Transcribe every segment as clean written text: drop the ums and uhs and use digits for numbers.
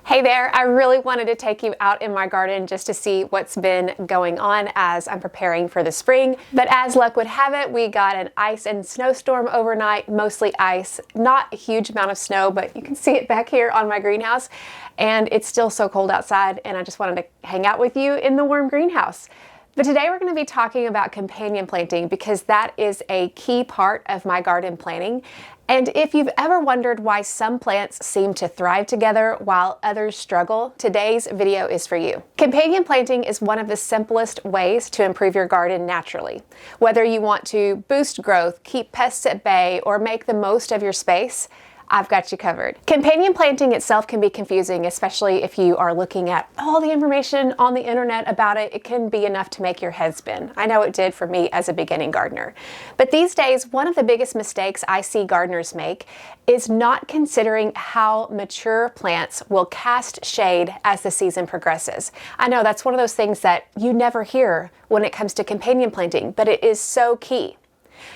Hey there, I really wanted to take you out in my garden just to see what's been going on as I'm preparing for the spring. But as luck would have it, we got an ice and snowstorm overnight, mostly ice, not a huge amount of snow, but you can see it back here on my greenhouse. And it's still so cold outside, and I just wanted to hang out with you in the warm greenhouse. But today we're going to be talking about companion planting because that is a key part of my garden planning. And if you've ever wondered why some plants seem to thrive together while others struggle, today's video is for you. Companion planting is one of the simplest ways to improve your garden naturally. Whether you want to boost growth, keep pests at bay, or make the most of your space, I've got you covered. Companion planting itself can be confusing, especially if you are looking at all the information on the internet about it. It can be enough to make your head spin. I know it did for me as a beginning gardener. But these days, one of the biggest mistakes I see gardeners make is not considering how mature plants will cast shade as the season progresses. I know that's one of those things that you never hear when it comes to companion planting, but it is so key.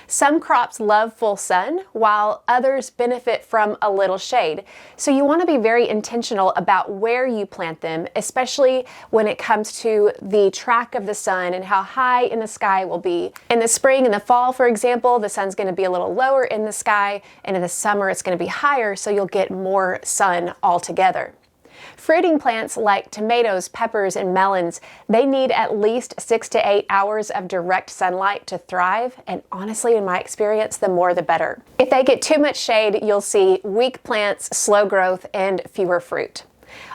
Some crops love full sun, while others benefit from a little shade. So you want to be very intentional about where you plant them, especially when it comes to the track of the sun and how high in the sky it will be. In the spring and the fall, for example, the sun's going to be a little lower in the sky, and in the summer it's going to be higher, so you'll get more sun altogether. Fruiting plants like tomatoes, peppers, and melons, they need at least 6 to 8 hours of direct sunlight to thrive, and honestly, in my experience, the more the better. If they get too much shade, you'll see weak plants, slow growth, and fewer fruit.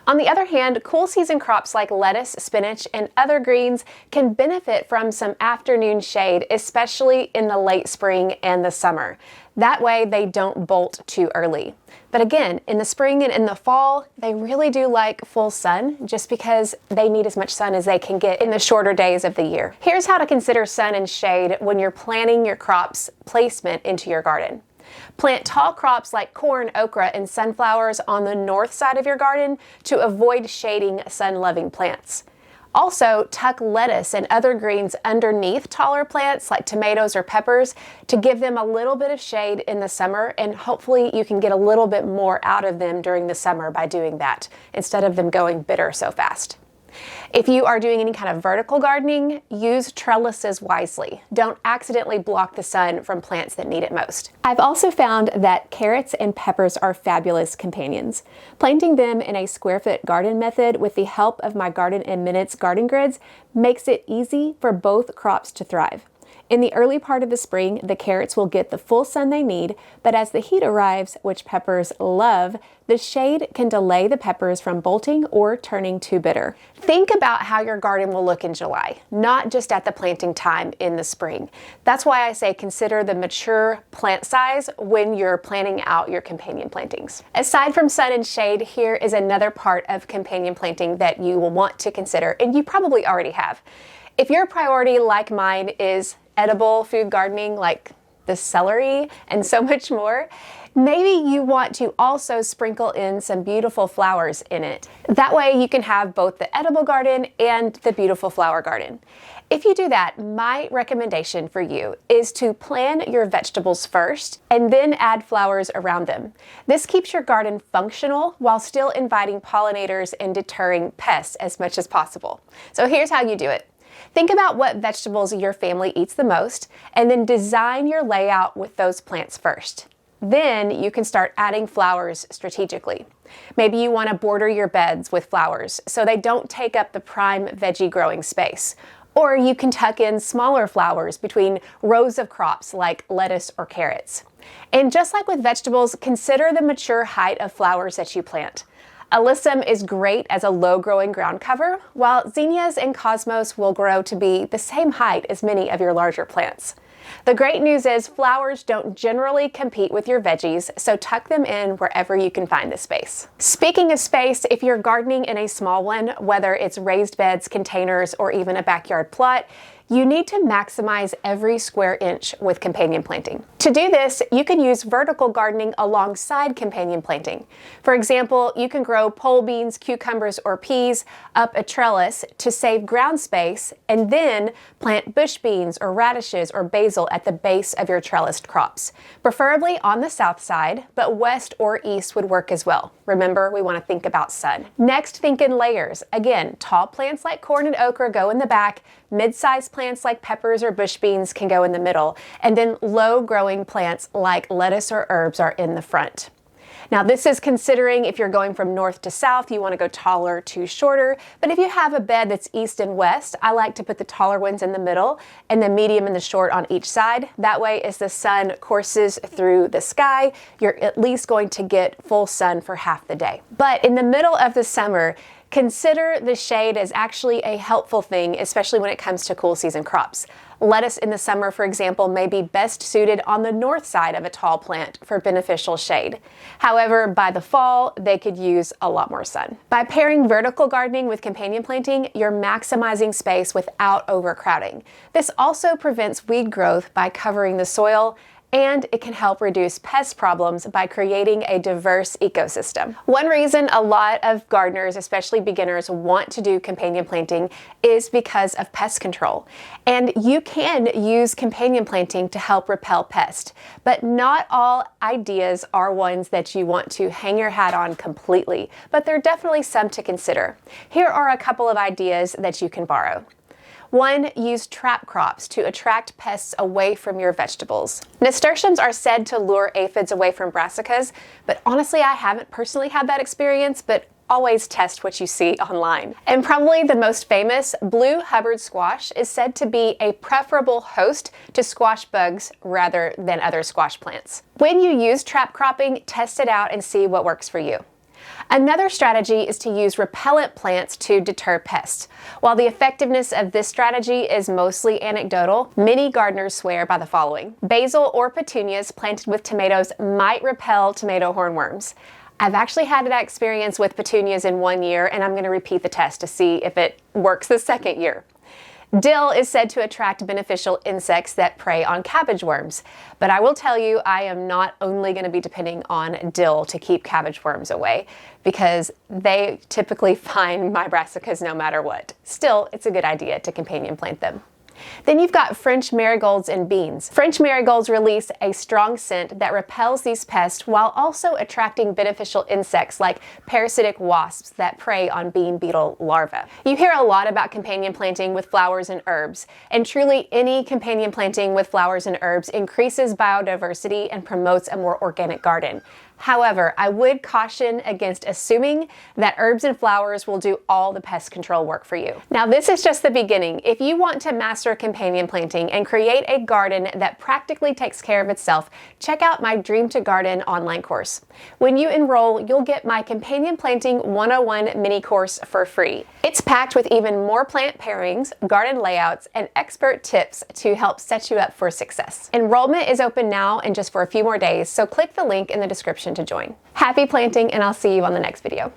On the other hand, cool season crops like lettuce, spinach, and other greens can benefit from some afternoon shade, especially in the late spring and the summer. That way they don't bolt too early. But again, in the spring and in the fall, they really do like full sun just because they need as much sun as they can get in the shorter days of the year. Here's how to consider sun and shade when you're planning your crops placement into your garden. Plant tall crops like corn, okra, and sunflowers on the north side of your garden to avoid shading sun-loving plants. Also, tuck lettuce and other greens underneath taller plants like tomatoes or peppers to give them a little bit of shade in the summer, and hopefully you can get a little bit more out of them during the summer by doing that instead of them going bitter so fast. If you are doing any kind of vertical gardening, use trellises wisely. Don't accidentally block the sun from plants that need it most. I've also found that carrots and peppers are fabulous companions. Planting them in a square foot garden method with the help of my Garden in Minutes garden grids makes it easy for both crops to thrive. In the early part of the spring, the carrots will get the full sun they need, but as the heat arrives, which peppers love, the shade can delay the peppers from bolting or turning too bitter. Think about how your garden will look in July, not just at the planting time in the spring. That's why I say consider the mature plant size when you're planning out your companion plantings. Aside from sun and shade, here is another part of companion planting that you will want to consider, and you probably already have. If your priority, like mine, is edible food gardening like the celery and so much more, maybe you want to also sprinkle in some beautiful flowers in it. That way you can have both the edible garden and the beautiful flower garden. If you do that, my recommendation for you is to plan your vegetables first and then add flowers around them. This keeps your garden functional while still inviting pollinators and deterring pests as much as possible. So here's how you do it. Think about what vegetables your family eats the most, and then design your layout with those plants first. Then you can start adding flowers strategically. Maybe you want to border your beds with flowers so they don't take up the prime veggie growing space. Or you can tuck in smaller flowers between rows of crops like lettuce or carrots. And just like with vegetables, consider the mature height of flowers that you plant. Alyssum is great as a low-growing ground cover, while zinnias and cosmos will grow to be the same height as many of your larger plants. The great news is flowers don't generally compete with your veggies, so tuck them in wherever you can find the space. Speaking of space, if you're gardening in a small one, whether it's raised beds, containers, or even a backyard plot, You need to maximize every square inch with companion planting. To do this, you can use vertical gardening alongside companion planting. For example, you can grow pole beans, cucumbers, or peas up a trellis to save ground space, and then plant bush beans or radishes or basil at the base of your trellised crops. Preferably on the south side, but west or east would work as well. Remember, we want to think about sun. Next, think in layers. Again, tall plants like corn and okra go in the back, mid-sized plants like peppers or bush beans can go in the middle, and then low-growing plants like lettuce or herbs are in the front. Now, this is considering if you're going from north to south, you want to go taller to shorter, but if you have a bed that's east and west, I like to put the taller ones in the middle and the medium and the short on each side. That way, as the sun courses through the sky, you're at least going to get full sun for half the day. But in the middle of the summer, consider the shade as actually a helpful thing, especially when it comes to cool season crops. Lettuce in the summer, for example, may be best suited on the north side of a tall plant for beneficial shade. However, by the fall, they could use a lot more sun. By pairing vertical gardening with companion planting, you're maximizing space without overcrowding. This also prevents weed growth by covering the soil, and it can help reduce pest problems by creating a diverse ecosystem. One reason a lot of gardeners, especially beginners, want to do companion planting is because of pest control. And you can use companion planting to help repel pests, but not all ideas are ones that you want to hang your hat on completely, but there are definitely some to consider. Here are a couple of ideas that you can borrow. 1, use trap crops to attract pests away from your vegetables. Nasturtiums are said to lure aphids away from brassicas, but honestly, I haven't personally had that experience, but always test what you see online. And probably the most famous, blue Hubbard squash is said to be a preferable host to squash bugs rather than other squash plants. When you use trap cropping, test it out and see what works for you. Another strategy is to use repellent plants to deter pests. While the effectiveness of this strategy is mostly anecdotal, many gardeners swear by the following. Basil or petunias planted with tomatoes might repel tomato hornworms. I've actually had that experience with petunias in 1 year, and I'm going to repeat the test to see if it works the second year. Dill is said to attract beneficial insects that prey on cabbage worms, but I will tell you I am not only going to be depending on dill to keep cabbage worms away, because they typically find my brassicas no matter what. Still, it's a good idea to companion plant them. Then you've got French marigolds and beans. French marigolds release a strong scent that repels these pests while also attracting beneficial insects like parasitic wasps that prey on bean beetle larvae. You hear a lot about companion planting with flowers and herbs, and truly any companion planting with flowers and herbs increases biodiversity and promotes a more organic garden. However, I would caution against assuming that herbs and flowers will do all the pest control work for you. Now, this is just the beginning. If you want to master companion planting and create a garden that practically takes care of itself, check out my Dream to Garden online course. When you enroll, you'll get my Companion Planting 101 mini course for free. It's packed with even more plant pairings, garden layouts, and expert tips to help set you up for success. Enrollment is open now and just for a few more days, so click the link in the description to join. Happy planting, and I'll see you on the next video.